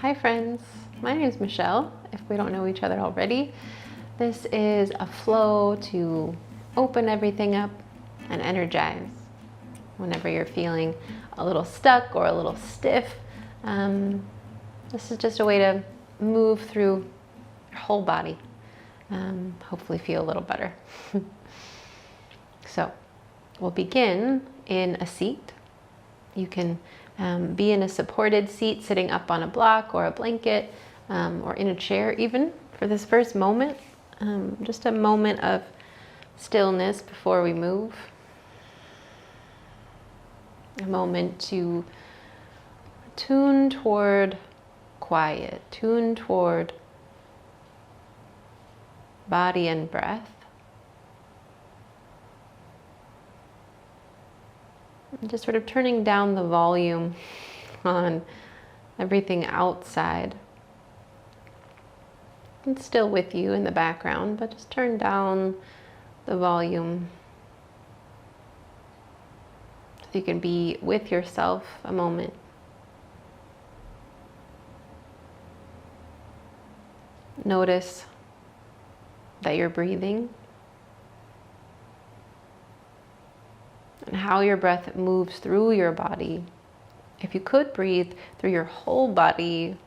Hi friends, my name is Michelle, if we don't know each other already. This is a flow to open everything up and energize. Whenever you're feeling a little stuck or a little stiff, this is just a way to move through your whole body. Hopefully feel a little better. So we'll begin in a seat. You can be in a supported seat, sitting up on a block or a blanket, or in a chair even for this first moment. Just a moment of stillness before we move. A moment to tune toward quiet, tune toward body and breath. And just sort of turning down the volume on everything outside. It's still with you in the background, but just turn down the volume so you can be with yourself a moment. Notice that you're breathing and how your breath moves through your body. If you could breathe through your whole body,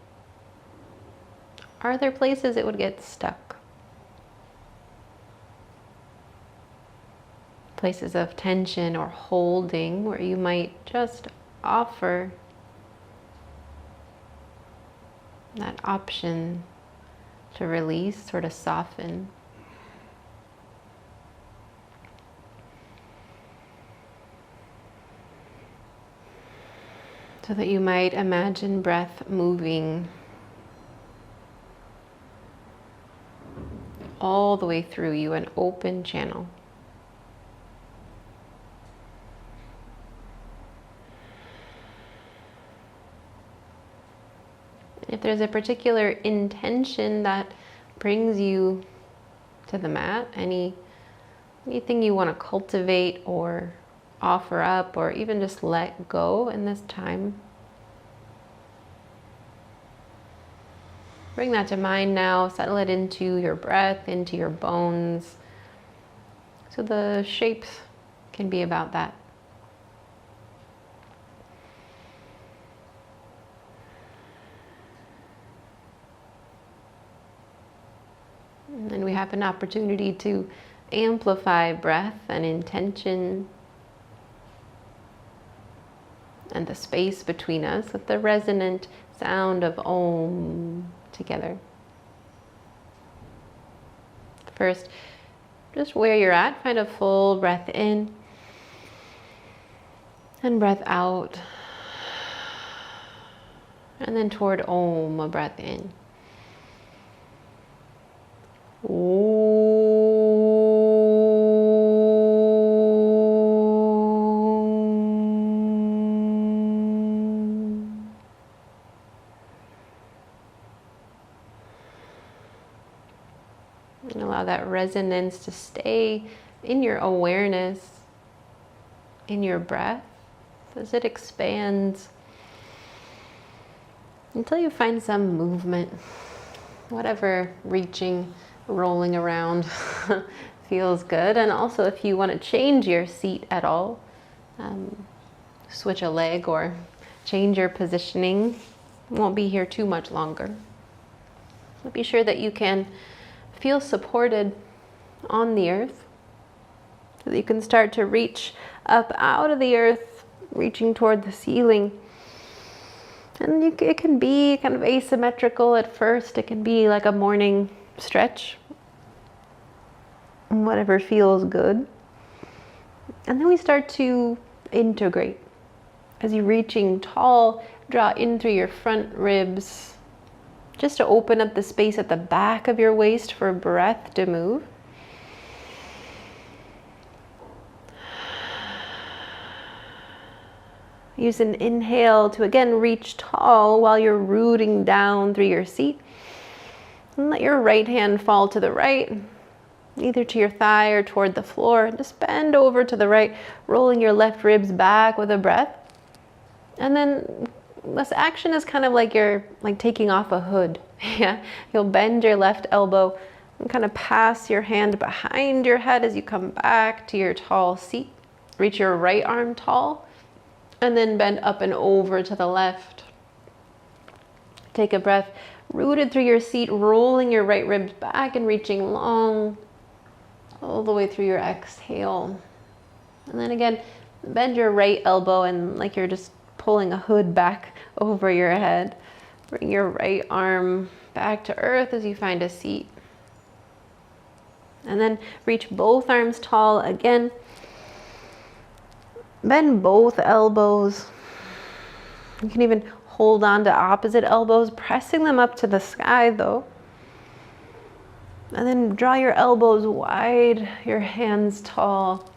are there places it would get stuck? Places of tension or holding where you might just offer that option to release, sort of soften. So that you might imagine breath moving all the way through you, an open channel. If there's a particular intention that brings you to the mat, anything you want to cultivate or offer up or even just let go in this time, bring that to mind now, settle it into your breath, into your bones, so the shapes can be about that. And we have an opportunity to amplify breath and intention and the space between us with the resonant sound of Om together. First, just where you're at, find a full breath in and breath out. And then toward Om, a breath in. And allow that resonance to stay in your awareness, in your breath, as it expands until you find some movement, whatever reaching, rolling around feels good. And also if you want to change your seat at all, switch a leg or change your positioning, won't be here too much longer. But be sure that you can feel supported on the earth so that you can start to reach up out of the earth, reaching toward the ceiling. And it can be kind of asymmetrical at first. It can be like a morning stretch, whatever feels good. And then we start to integrate. As you're reaching tall, draw in through your front ribs, just to open up the space at the back of your waist for breath to move. Use an inhale to again reach tall while you're rooting down through your seat. And let your right hand fall to the right, either to your thigh or toward the floor. Just bend over to the right, rolling your left ribs back with a breath. And then This action is kind of like you're like taking off a hood. Yeah, you'll bend your left elbow and kind of pass your hand behind your head as you come back to your tall seat. Reach your right arm tall and then bend up and over to the left. Take a breath, rooted through your seat, rolling your right ribs back and reaching long all the way through your exhale. And then again, bend your right elbow and like you're just pulling a hood back over your head. Bring your right arm back to earth as you find a seat. And then reach both arms tall again. Bend both elbows. You can even hold on to opposite elbows, pressing them up to the sky though. And then draw your elbows wide, your hands tall.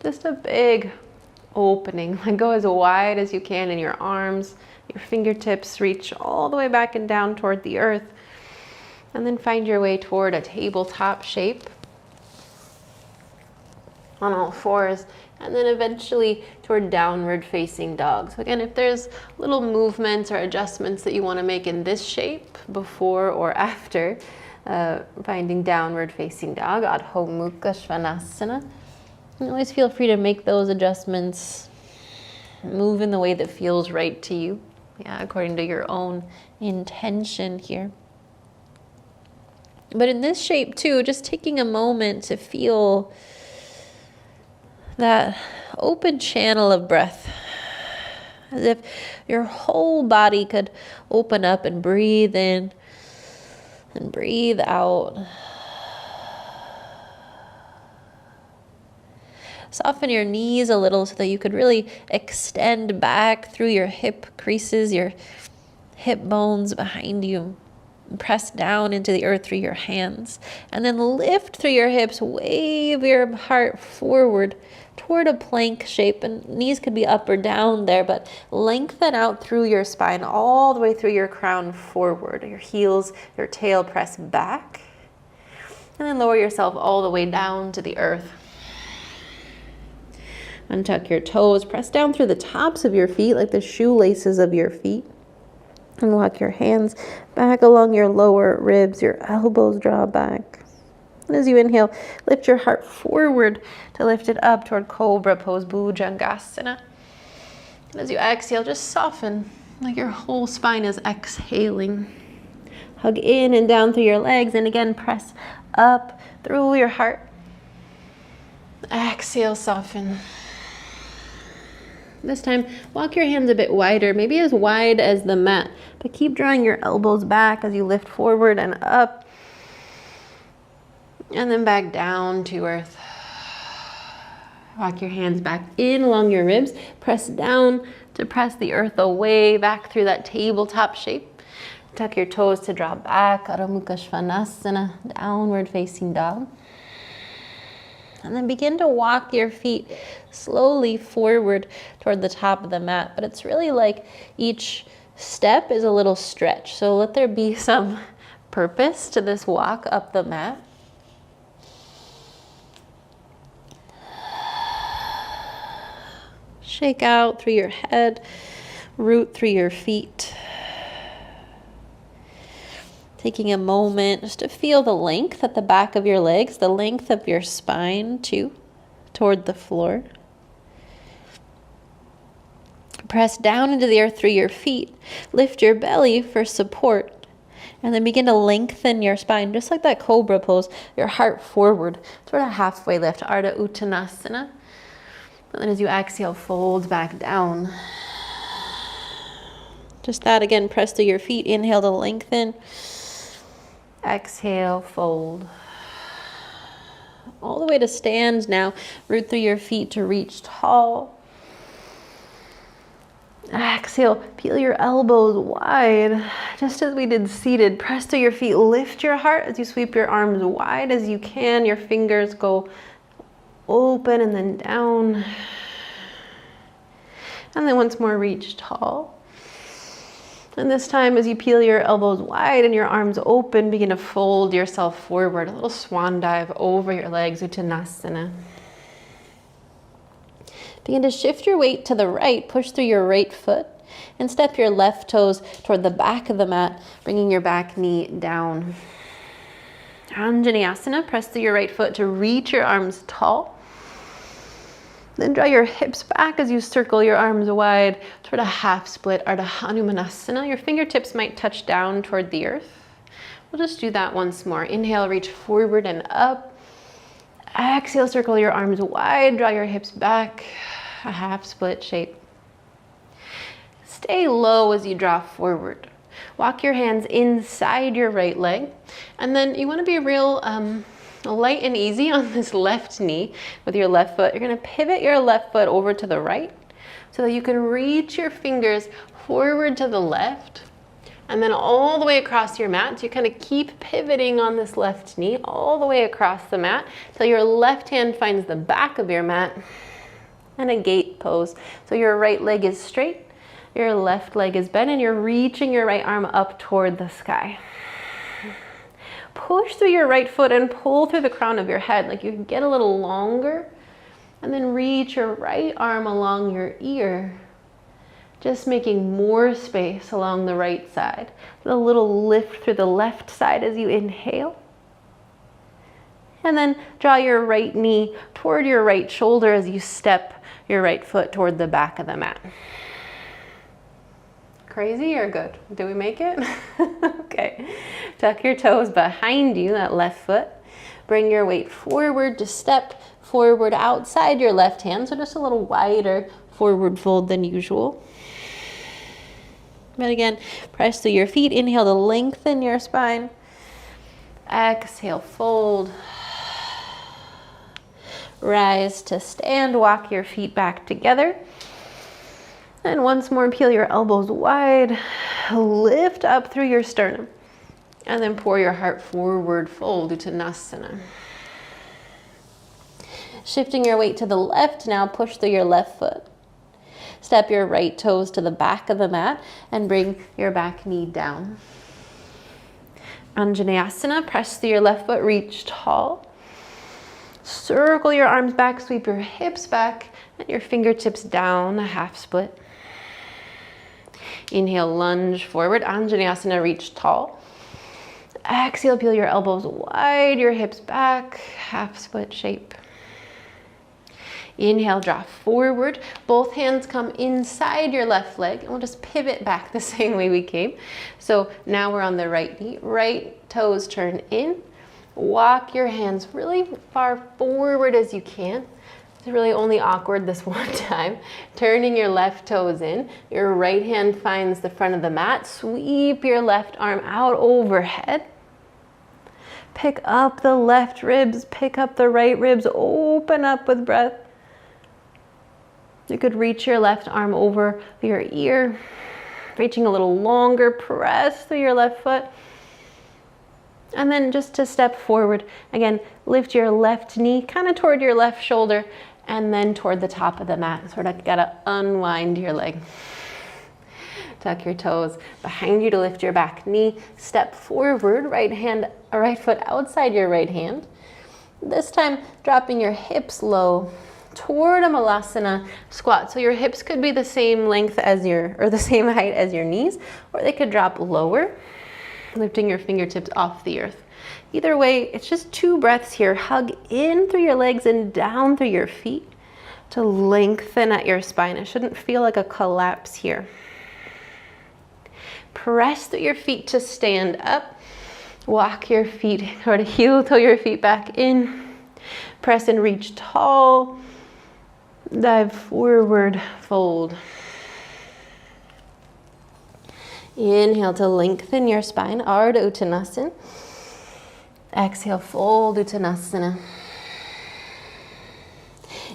Just a big opening. Like go as wide as you can in your arms. Your fingertips reach all the way back and down toward the earth. And then find your way toward a tabletop shape on all fours. And then eventually toward downward facing dog. So again, if there's little movements or adjustments that you want to make in this shape before or after finding downward facing dog, Adho Mukha Svanasana, you always feel free to make those adjustments, move in the way that feels right to you, yeah, according to your own intention here. But in this shape too, just taking a moment to feel that open channel of breath, as if your whole body could open up and breathe in and breathe out. Soften your knees a little so that you could really extend back through your hip creases, your hip bones behind you. Press down into the earth through your hands. And then lift through your hips, wave your heart forward toward a plank shape. And knees could be up or down there, but lengthen out through your spine all the way through your crown forward. Your heels, your tail press back. And then lower yourself all the way down to the earth. Untuck your toes, press down through the tops of your feet like the shoelaces of your feet. And walk your hands back along your lower ribs, your elbows draw back. And as you inhale, lift your heart forward to lift it up toward Cobra Pose, Bhujangasana. And as you exhale, just soften like your whole spine is exhaling. Hug in and down through your legs, and again, press up through your heart. Exhale, soften. This time, walk your hands a bit wider, maybe as wide as the mat, but keep drawing your elbows back as you lift forward and up, and then back down to earth. Walk your hands back in along your ribs, press down to press the earth away, back through that tabletop shape. Tuck your toes to draw back, Adho Mukha Svanasana, downward facing dog. And then begin to walk your feet slowly forward toward the top of the mat. But it's really like each step is a little stretch. So let there be some purpose to this walk up the mat. Shake out through your head, root through your feet. Taking a moment just to feel the length at the back of your legs, the length of your spine too, toward the floor. Press down into the earth through your feet. Lift your belly for support. And then begin to lengthen your spine, just like that cobra pose, your heart forward, sort of halfway lift, Ardha Uttanasana. And then as you exhale, fold back down. Just that again, press through your feet, inhale to lengthen. Exhale, fold. All the way to stand now. Root through your feet to reach tall. Exhale, peel your elbows wide. Just as we did seated, press through your feet. Lift your heart as you sweep your arms wide as you can. Your fingers go open and then down. And then once more, reach tall. And this time, as you peel your elbows wide and your arms open, begin to fold yourself forward. A little swan dive over your legs, Uttanasana. Begin to shift your weight to the right. Push through your right foot. And step your left toes toward the back of the mat, bringing your back knee down. Anjaneyasana, press through your right foot to reach your arms tall. Then draw your hips back as you circle your arms wide toward a half split, Ardha Hanumanasana. Your fingertips might touch down toward the earth. We'll just do that once more. Inhale, reach forward and up. Exhale, circle your arms wide, draw your hips back, a half split shape. Stay low as you draw forward. Walk your hands inside your right leg. And then you want to be real light and easy on this left knee with your left foot. You're going to pivot your left foot over to the right so that you can reach your fingers forward to the left and then all the way across your mat. So you kind of keep pivoting on this left knee all the way across the mat till your left hand finds the back of your mat, and a gate pose. So your right leg is straight, your left leg is bent, and you're reaching your right arm up toward the sky. Push through your right foot and pull through the crown of your head, like you can get a little longer, and then reach your right arm along your ear, just making more space along the right side. A little lift through the left side as you inhale. And then draw your right knee toward your right shoulder as you step your right foot toward the back of the mat. Crazy or good? Did we make it? Okay. Tuck your toes behind you, that left foot. Bring your weight forward to step forward outside your left hand, so just a little wider forward fold than usual. But again, press through your feet. Inhale to lengthen your spine. Exhale, fold. Rise to stand, walk your feet back together. And once more, peel your elbows wide. Lift up through your sternum. And then pour your heart forward, fold, Uttanasana. Shifting your weight to the left now, push through your left foot. Step your right toes to the back of the mat and bring your back knee down. Anjaneyasana, press through your left foot, reach tall. Circle your arms back, sweep your hips back and your fingertips down, a half split. Inhale, lunge forward, Anjaneyasana, reach tall. Exhale, peel your elbows wide, your hips back, half split shape. Inhale, draw forward. Both hands come inside your left leg, and we'll just pivot back the same way we came. So now we're on the right knee. Right toes turn in. Walk your hands really far forward as you can. It's really only awkward this one time. Turning your left toes in. Your right hand finds the front of the mat. Sweep your left arm out overhead. Pick up the left ribs. Pick up the right ribs. Open up with breath. You could reach your left arm over your ear, reaching a little longer, press through your left foot. And then just to step forward, again, lift your left knee kind of toward your left shoulder and then toward the top of the mat. Sort of gotta unwind your leg. Tuck your toes behind you to lift your back knee. Step forward, right foot outside your right hand. This time, dropping your hips low toward a malasana squat. So your hips could be the same length as the same height as your knees, or they could drop lower, lifting your fingertips off the earth. Either way, it's just 2 breaths here. Hug in through your legs and down through your feet to lengthen at your spine. It shouldn't feel like a collapse here. Press through your feet to stand up. Walk your feet, sort of heel toe your feet back in. Press and reach tall. Dive forward, fold. Inhale to lengthen your spine, Ardha Uttanasana. Exhale, fold Uttanasana.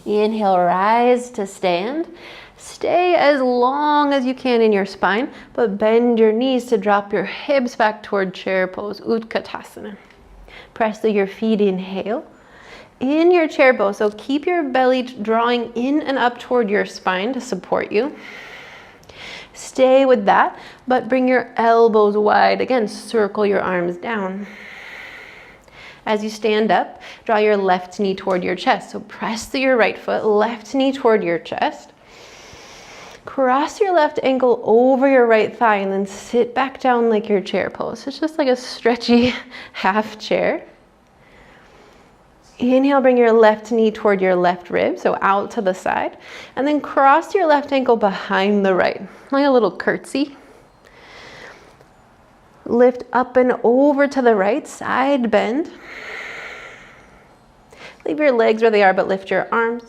Inhale, rise to stand. Stay as long as you can in your spine, but bend your knees to drop your hips back toward chair pose, Utkatasana. Press through your feet, inhale. In your chair pose, so keep your belly drawing in and up toward your spine to support you. Stay with that, but bring your elbows wide. Again, circle your arms down. As you stand up, draw your left knee toward your chest. So press through your right foot, left knee toward your chest. Cross your left ankle over your right thigh and then sit back down like your chair pose. It's just like a stretchy half chair. Inhale, bring your left knee toward your left rib, so out to the side. And then cross your left ankle behind the right, like a little curtsy. Lift up and over to the right, side bend. Leave your legs where they are, but lift your arms.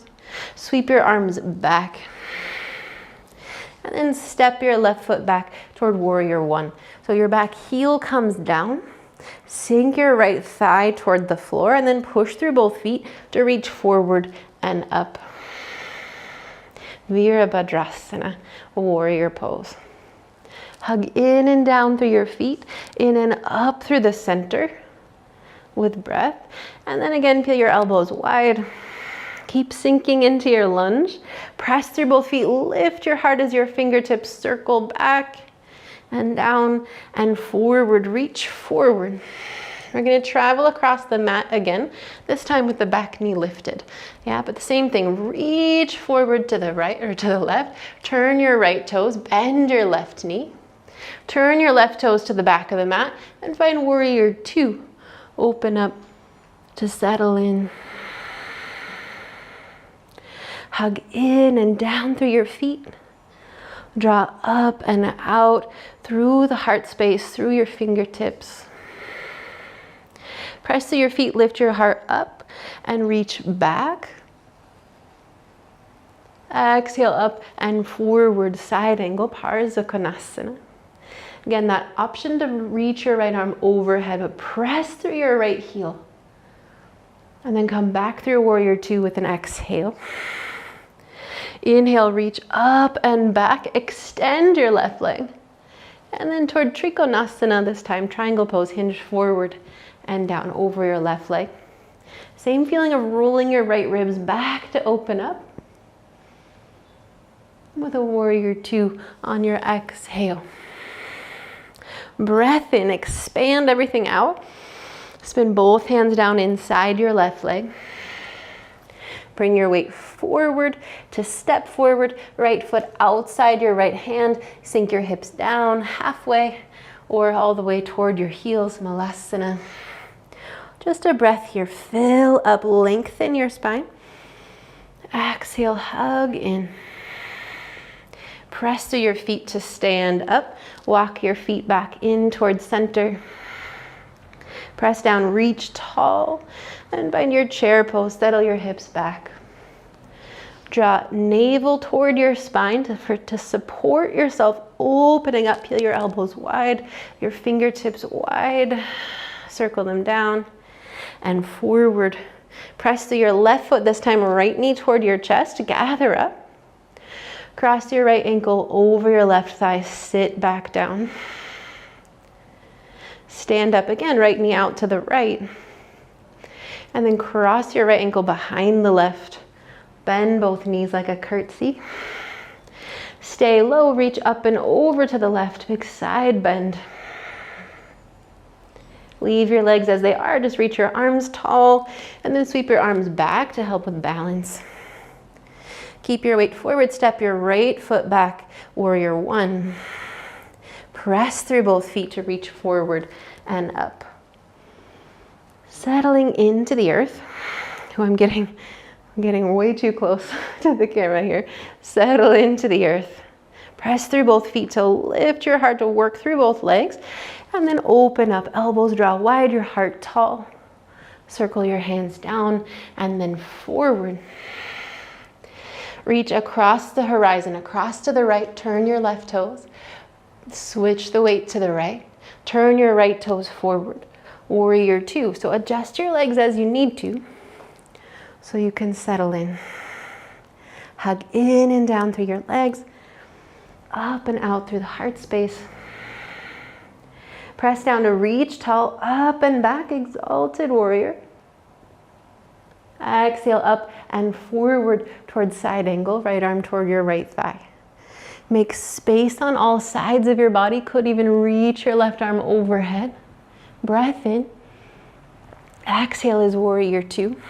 Sweep your arms back. And then step your left foot back toward warrior one. So your back heel comes down. Sink your right thigh toward the floor and then push through both feet to reach forward and up. Virabhadrasana, warrior pose. Hug in and down through your feet, in and up through the center with breath. And then again, feel your elbows wide. Keep sinking into your lunge. Press through both feet, lift your heart as your fingertips circle back and down and forward, reach forward. We're gonna travel across the mat again, this time with the back knee lifted. Yeah, but the same thing, reach forward to the right or to the left, turn your right toes, bend your left knee, turn your left toes to the back of the mat and find warrior two. Open up to settle in. Hug in and down through your feet. Draw up and out through the heart space, through your fingertips. Press through your feet, lift your heart up and reach back. Exhale up and forward, side angle, Parsvakonasana. Again, that option to reach your right arm overhead, but press through your right heel. And then come back through warrior two with an exhale. Inhale, reach up and back, extend your left leg. And then toward Trikonasana this time, triangle pose, hinge forward and down over your left leg. Same feeling of rolling your right ribs back to open up. With a warrior two on your exhale. Breath in, expand everything out. Spin both hands down inside your left leg. Bring your weight forward to step forward, right foot outside your right hand. Sink your hips down halfway or all the way toward your heels, Malasana. Just a breath here. Fill up, lengthen your spine. Exhale, hug in. Press through your feet to stand up. Walk your feet back in towards center. Press down, reach tall, and find your chair pose. Settle your hips back. Draw navel toward your spine to support yourself, opening up. Peel your elbows wide, your fingertips wide. Circle them down and forward. Press through your left foot, this time right knee toward your chest. Gather up. Cross your right ankle over your left thigh. Sit back down. Stand up again, right knee out to the right. And then cross your right ankle behind the left. Bend both knees like a curtsy. Stay low, reach up and over to the left, big side bend. Leave your legs as they are, just reach your arms tall and then sweep your arms back to help with balance. Keep your weight forward, step your right foot back, warrior one. Press through both feet to reach forward and up. Settling into the earth. Oh, I'm getting way too close to the camera here. Settle into the earth. Press through both feet to lift your heart to work through both legs. And then open up, elbows draw wide, your heart tall. Circle your hands down and then forward. Reach across the horizon, across to the right, turn your left toes. Switch the weight to the right. Turn your right toes forward. Warrior two. So adjust your legs as you need to so you can settle in. Hug in and down through your legs. Up and out through the heart space. Press down to reach tall, up and back, exalted warrior. Exhale up and forward towards side angle, right arm toward your right thigh. Make space on all sides of your body, could even reach your left arm overhead. Breath in. Exhale is warrior two.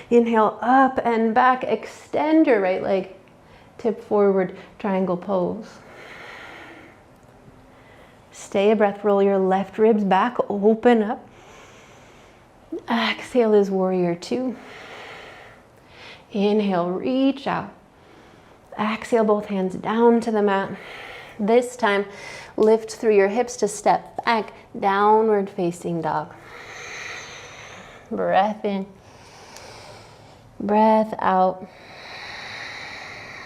Inhale up and back, extend your right leg. Tip forward, triangle pose. Stay a breath, roll your left ribs back, open up. Exhale is warrior two. Inhale, reach out. Exhale, both hands down to the mat. This time, lift through your hips to step back, downward facing dog. Breath in, breath out.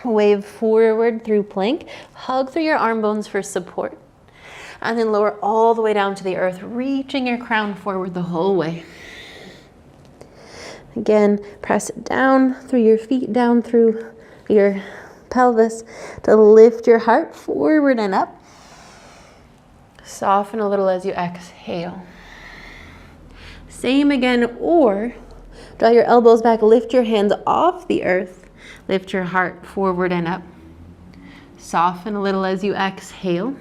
Wave forward through plank. Hug through your arm bones for support. And then lower all the way down to the earth, reaching your crown forward the whole way. Again, press it down through your feet, down through your pelvis to lift your heart forward and up. Soften a little as you exhale. Same again, or draw your elbows back, lift your hands off the earth, lift your heart forward and up. Soften a little as you exhale.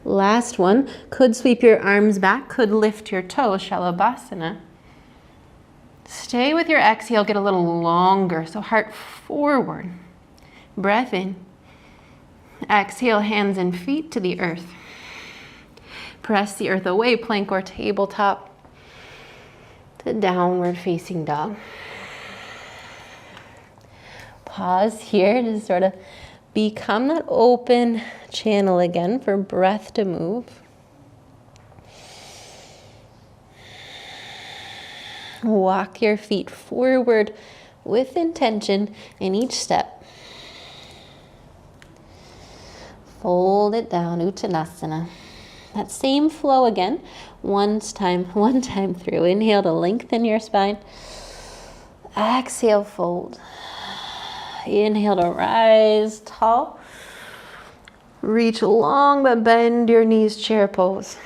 Last one, could sweep your arms back, could lift your toes, Shalabhasana. Stay with your exhale, get a little longer, so heart forward. Breath in. Exhale, hands and feet to the earth. Press the earth away, plank or tabletop, to downward facing dog. Pause here to sort of become that open channel again for breath to move. Walk your feet forward with intention in each step. Fold it down, Uttanasana. That same flow again, one time through. Inhale to lengthen your spine. Exhale, fold. Inhale to rise tall. Reach long, but bend your knees, chair pose.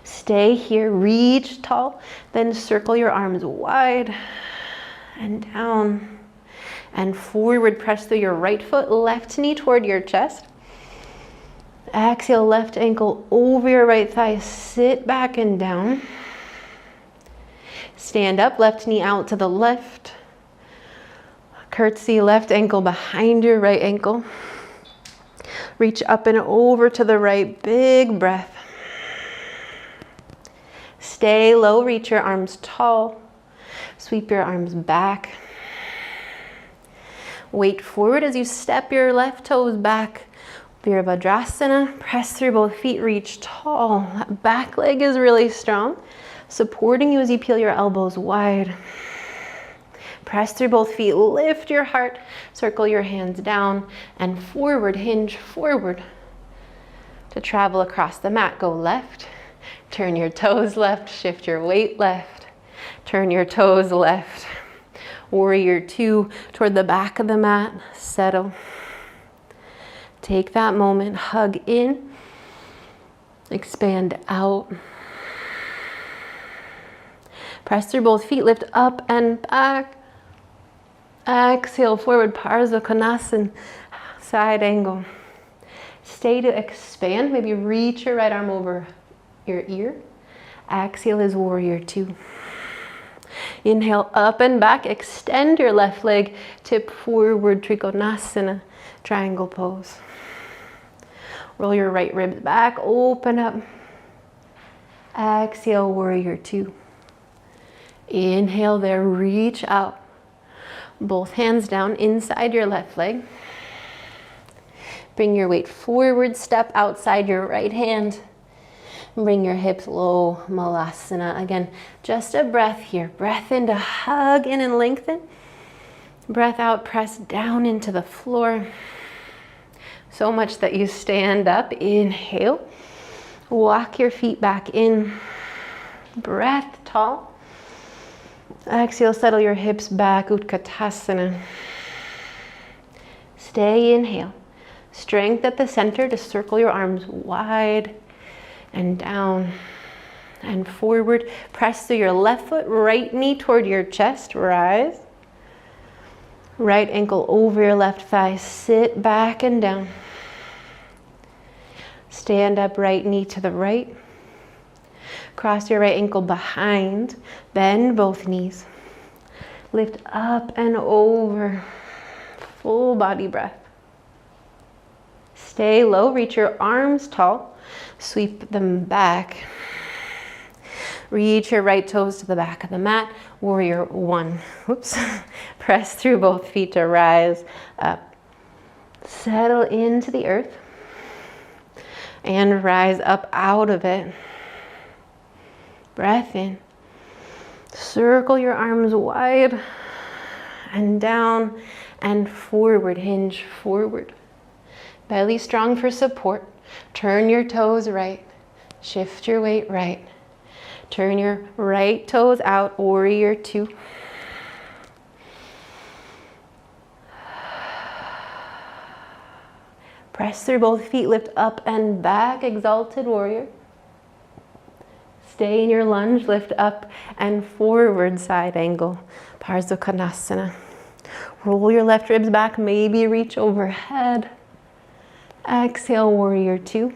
Stay here, reach tall, then circle your arms wide and down and forward. Press through your right foot, left knee toward your chest. Exhale, left ankle over your right thigh, sit back and down. Stand up, left knee out to the left. Curtsy, left ankle behind your right ankle. Reach up and over to the right, big breath. Stay low, reach your arms tall. Sweep your arms back. Weight forward as you step your left toes back. Virabhadrasana, press through both feet, reach tall. That back leg is really strong, supporting you as you peel your elbows wide. Press through both feet, lift your heart, circle your hands down and forward, hinge forward. To travel across the mat, go left, turn your toes left, shift your weight left, turn your toes left. Warrior two toward the back of the mat, settle. Take that moment, hug in, expand out. Press through both feet, lift up and back. Exhale, forward, Parsva Konasana, side angle. Stay to expand, maybe reach your right arm over your ear. Exhale is warrior two. Inhale, up and back, extend your left leg, tip forward, Trikonasana, triangle pose. Roll your right ribs back, open up. Exhale, warrior two. Inhale there, reach out. Both hands down inside your left leg. Bring your weight forward, step outside your right hand. Bring your hips low, Malasana. Again, just a breath here. Breath in to hug in and lengthen. Breath out, press down into the floor. So much that you stand up. Inhale. Walk your feet back in. Breath tall. Exhale, settle your hips back, Utkatasana. Stay, inhale. Strength at the center to circle your arms wide and down and forward. Press through your left foot, right knee toward your chest, rise. Right ankle over your left thigh, sit back and down. Stand up, right knee to the right. Cross your right ankle behind, bend both knees. lift up and over. Full body breath. Stay low, reach your arms tall, sweep them back. Reach your right toes to the back of the mat, warrior one. Whoops. Press through both feet to rise up. Settle into the earth and rise up out of it. Breath in. Circle your arms wide and down and forward, hinge forward. Belly strong for support. Turn your toes right. Shift your weight right. Turn your right toes out, warrior two. Press through both feet, lift up and back, exalted warrior. Stay in your lunge, lift up and forward, side angle, Parsukhanasana. Roll your left ribs back, maybe reach overhead. Exhale, warrior two.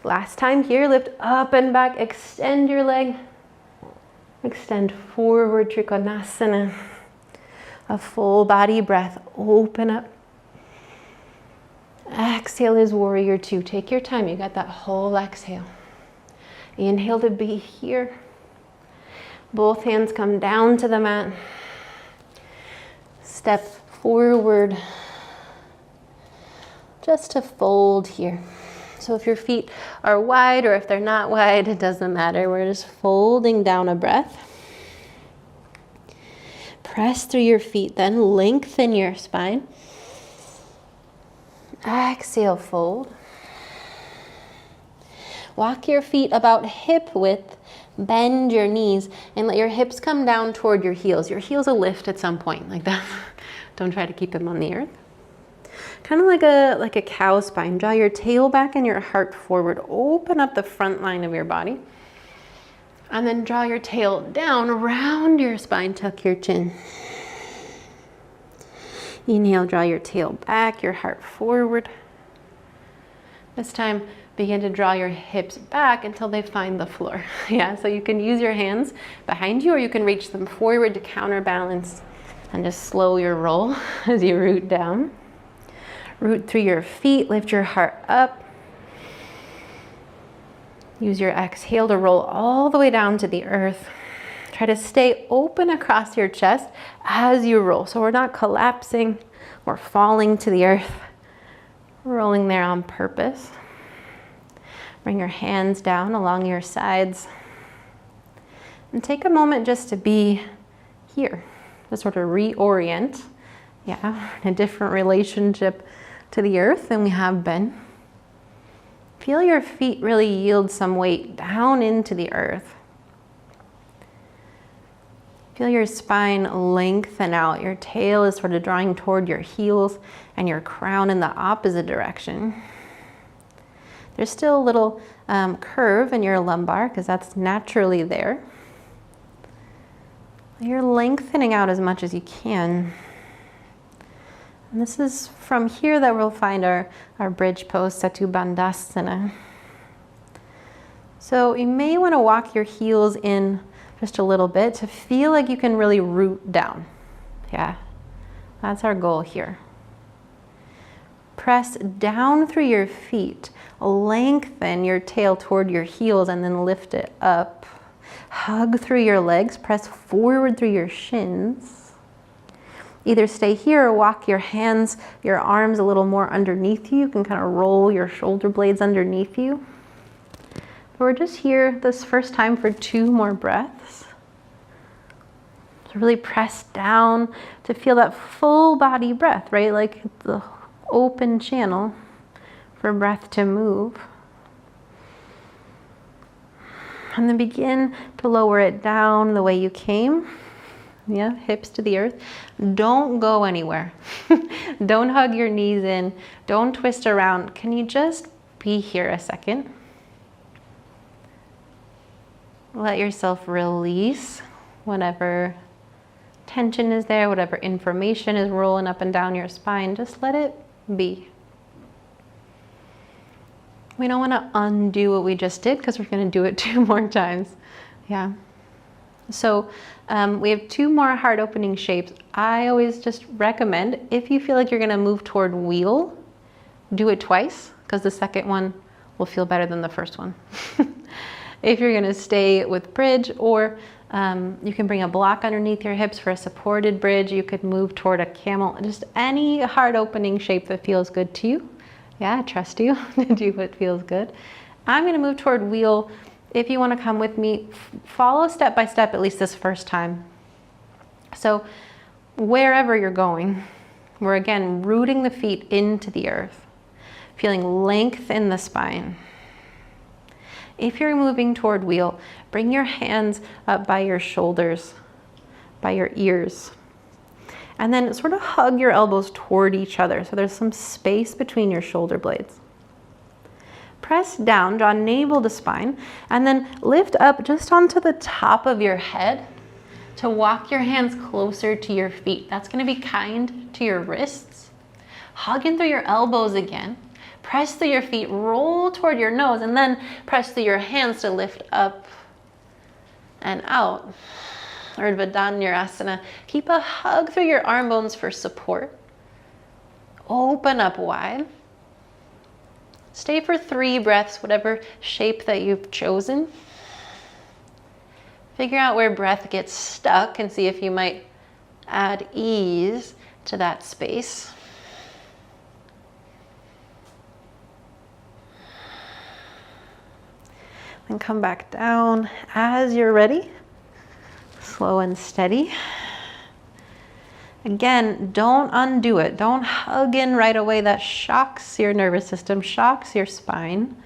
Last time here, lift up and back, extend your leg. Extend forward, Trikonasana. A full body breath, open up. Exhale is warrior two. Take your time, you got that whole exhale. Inhale to be here. Both hands come down to the mat. Step forward. Just to fold here. So if your feet are wide or if they're not wide, it doesn't matter. We're just folding down a breath. Press through your feet, then lengthen your spine. Exhale, fold. Walk your feet about hip width, bend your knees, and let your hips come down toward your heels. Your heels will lift at some point, like that. Don't try to keep them on the earth. Kind of like a cow spine. Draw your tail back and your heart forward. Open up the front line of your body. And then draw your tail down, round your spine, tuck your chin. Inhale, draw your tail back, your heart forward. This time, begin to draw your hips back until they find the floor. Yeah, so you can use your hands behind you or you can reach them forward to counterbalance and just slow your roll as you root down. Root through your feet, lift your heart up. Use your exhale to roll all the way down to the earth. Try to stay open across your chest as you roll. So we're not collapsing or falling to the earth. We're rolling there on purpose. Bring your hands down along your sides. And take a moment just to be here. To sort of reorient. Yeah, in a different relationship to the earth than we have been. Feel your feet really yield some weight down into the earth. Feel your spine lengthen out. Your tail is sort of drawing toward your heels and your crown in the opposite direction. There's still a little curve in your lumbar because that's naturally there. You're lengthening out as much as you can. And this is from here that we'll find our bridge pose, Setu Bandhasana. So you may want to walk your heels in just a little bit to feel like you can really root down. Yeah, that's our goal here. Press down through your feet, lengthen your tail toward your heels and then lift it up. Hug through your legs, press forward through your shins. Either stay here or walk your hands, your arms a little more underneath you. You can kind of roll your shoulder blades underneath you. But we're just here this first time for 2 more breaths. So really press down to feel that full body breath, right? Like the open channel for breath to move. And then begin to lower it down the way you came. Yeah, hips to the earth. Don't go anywhere. Don't hug your knees in. Don't twist around. Can you just be here a second? Let yourself release whatever tension is there, whatever information is rolling up and down your spine. Just let it be. We don't want to undo what we just did because we're going to do it 2 more times. Yeah. So we have 2 more heart opening shapes. I always just recommend, if you feel like you're gonna move toward wheel, do it twice, because the second one will feel better than the first one. If you're gonna stay with bridge, or you can bring a block underneath your hips for a supported bridge. You could move toward a camel, just any heart opening shape that feels good to you. Yeah, I trust you to do what feels good. I'm gonna move toward wheel. If you wanna come with me, follow step by step, at least this first time. So wherever you're going, we're again rooting the feet into the earth, feeling length in the spine. If you're moving toward wheel, bring your hands up by your shoulders, by your ears, and then sort of hug your elbows toward each other so there's some space between your shoulder blades. Press down, draw navel to spine, and then lift up just onto the top of your head to walk your hands closer to your feet. That's going to be kind to your wrists. Hug in through your elbows again. Press through your feet, roll toward your nose, and then press through your hands to lift up and out. Urdhva Dhanurasana. Keep a hug through your arm bones for support. Open up wide. Stay for 3 breaths, whatever shape that you've chosen. Figure out where breath gets stuck and see if you might add ease to that space. Then come back down as you're ready, slow and steady. Again, don't undo it. Don't hug in right away. That shocks your nervous system, shocks your spine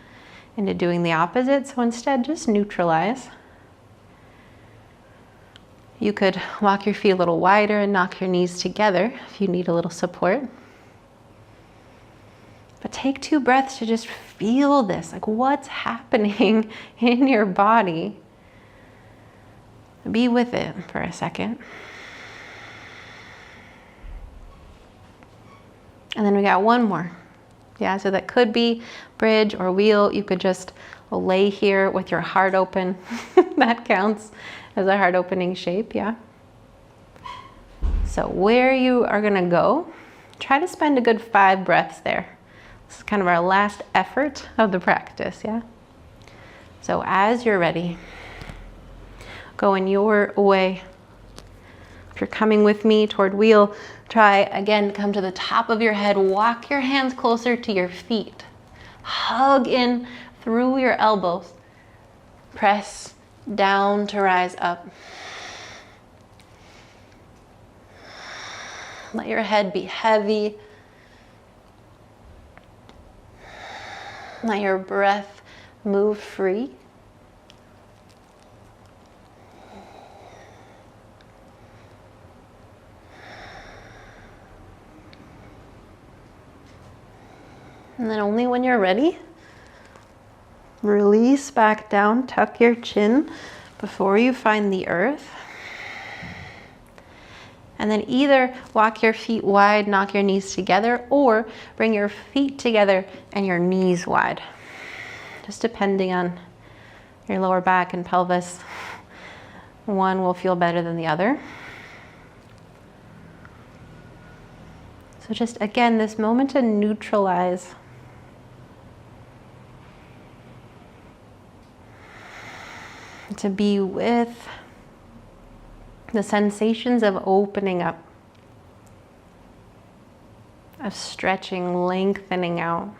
into doing the opposite. So instead, just neutralize. You could walk your feet a little wider and knock your knees together if you need a little support. But take 2 breaths to just feel this, like what's happening in your body. Be with it for a second. And then we got 1 more. Yeah, so that could be bridge or wheel. You could just lay here with your heart open. That counts as a heart opening shape, yeah. So where you are gonna go, try to spend a good 5 breaths there. This is kind of our last effort of the practice, yeah? So as you're ready, go in your way. If you're coming with me toward wheel, try again, come to the top of your head, walk your hands closer to your feet. Hug in through your elbows. Press down to rise up. Let your head be heavy. Let your breath move free. And then only when you're ready, release back down, tuck your chin before you find the earth. And then either walk your feet wide, knock your knees together, or bring your feet together and your knees wide. Just depending on your lower back and pelvis. One will feel better than the other. So just again, this moment to neutralize. To be with the sensations of opening up, of stretching, lengthening out.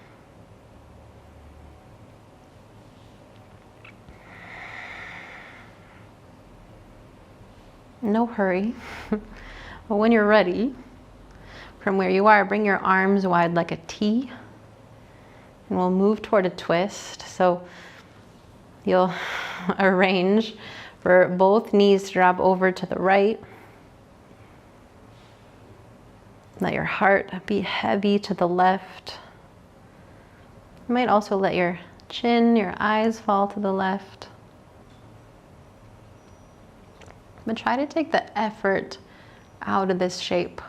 No hurry. But when you're ready, from where you are, bring your arms wide like a T, and we'll move toward a twist. So you'll arrange for both knees to drop over to the right. Let your heart be heavy to the left. You might also let your chin, your eyes fall to the left. But try to take the effort out of this shape.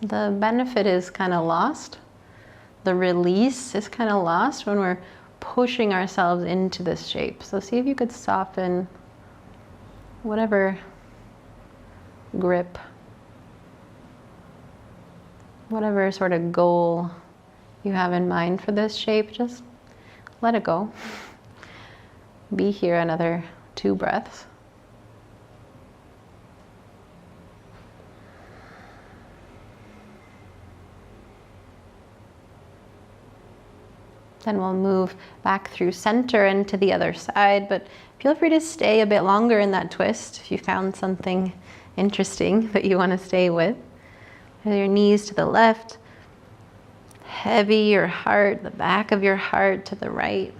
The benefit is kind of lost. The release is kind of lost when we're pushing ourselves into this shape. So see if you could soften whatever grip, whatever sort of goal you have in mind for this shape, just let it go. Be here another 2 breaths. Then we'll move back through center and to the other side, but feel free to stay a bit longer in that twist if you found something interesting that you want to stay with. Your knees to the left, heavy your heart, the back of your heart to the right.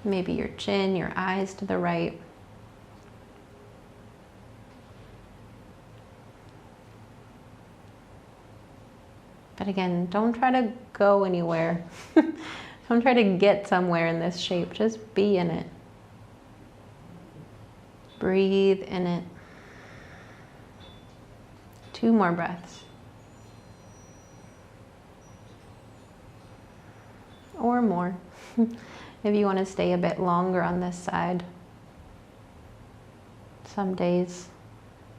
Maybe your chin, your eyes to the right. But again, don't try to go anywhere. Don't try to get somewhere in this shape. Just be in it. Breathe in it. 2 more breaths. Or more. If you want to stay a bit longer on this side. Some days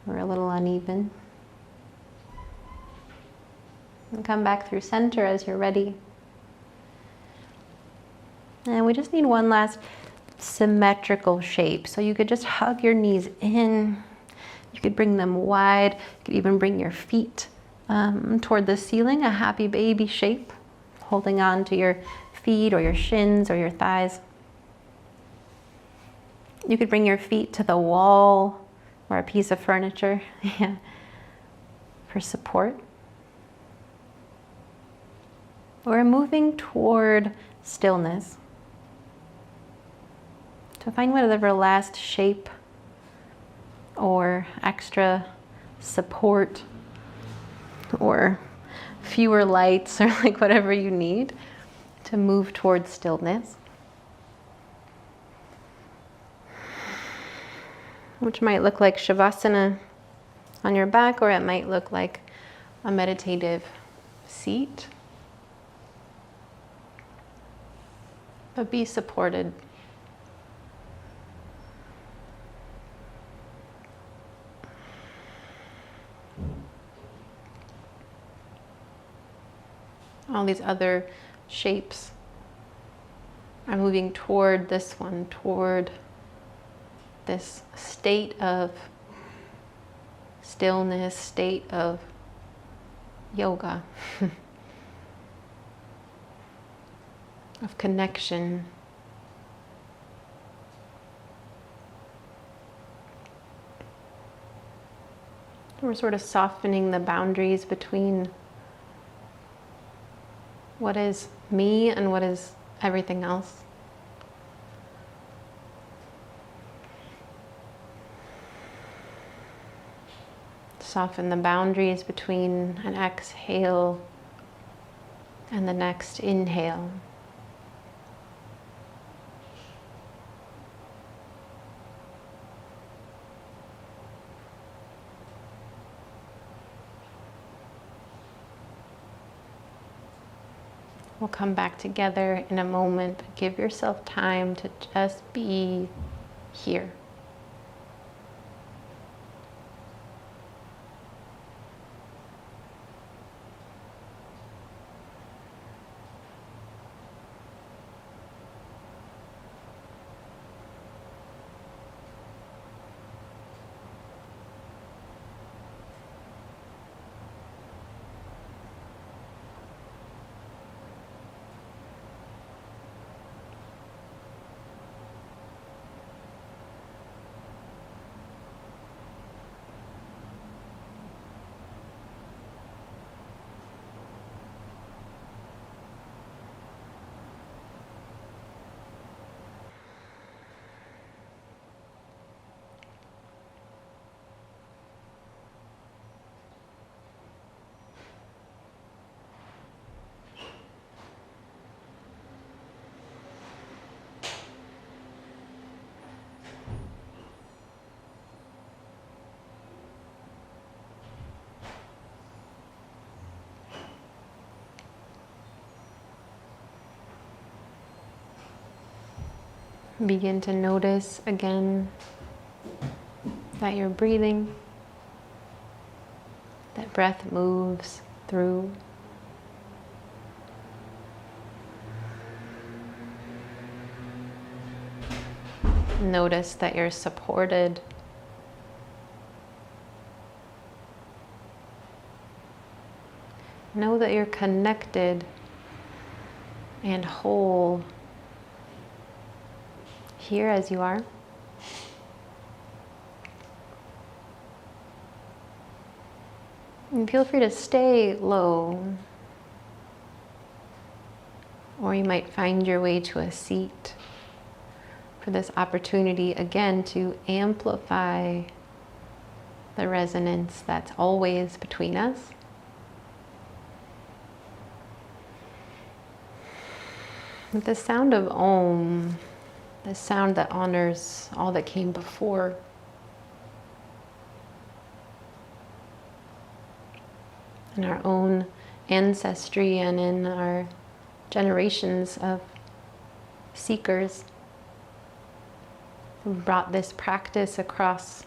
we're a little uneven. And come back through center as you're ready. And we just need one last symmetrical shape. So you could just hug your knees in. You could bring them wide. You could even bring your feet toward the ceiling, a happy baby shape, holding on to your feet or your shins or your thighs. You could bring your feet to the wall or a piece of furniture for support. We're moving toward stillness. So find whatever last shape or extra support or fewer lights or like whatever you need to move toward stillness. Which might look like Shavasana on your back, or it might look like a meditative seat. But be supported. All these other shapes are moving toward this one, toward this state of stillness, state of yoga. Of connection. We're sort of softening the boundaries between what is me and what is everything else. Soften the boundaries between an exhale and the next inhale. We'll come back together in a moment, but give yourself time to just be here. Begin to notice again that you're breathing, that breath moves through. Notice that you're supported. Know that you're connected and whole here as you are. And feel free to stay low. Or you might find your way to a seat for this opportunity again to amplify the resonance that's always between us. With the sound of Om, the sound that honors all that came before, in our own ancestry and in our generations of seekers who brought this practice across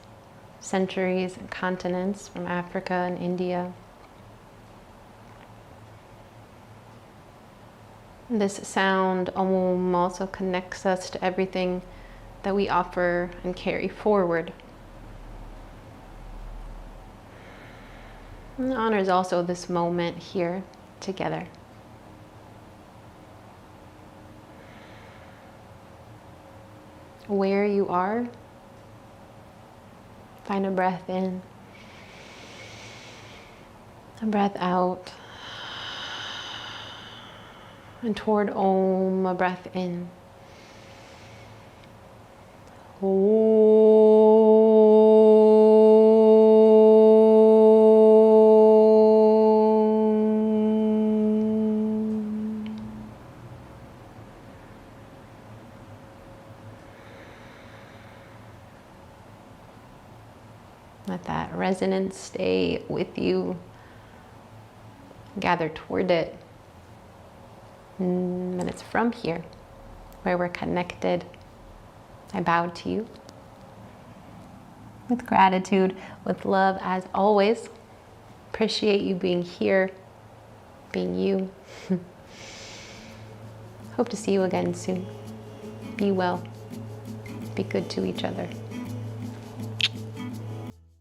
centuries and continents from Africa and India. This sound Om also connects us to everything that we offer and carry forward. And honors also this moment here together. Where you are, find a breath in, a breath out, and toward Om, a breath in. Let that resonance stay with you. Gather toward it. And it's from here where we're connected. I bow to you with gratitude, with love as always. Appreciate you being here, being you. Hope to see you again soon. Be well. Be good to each other.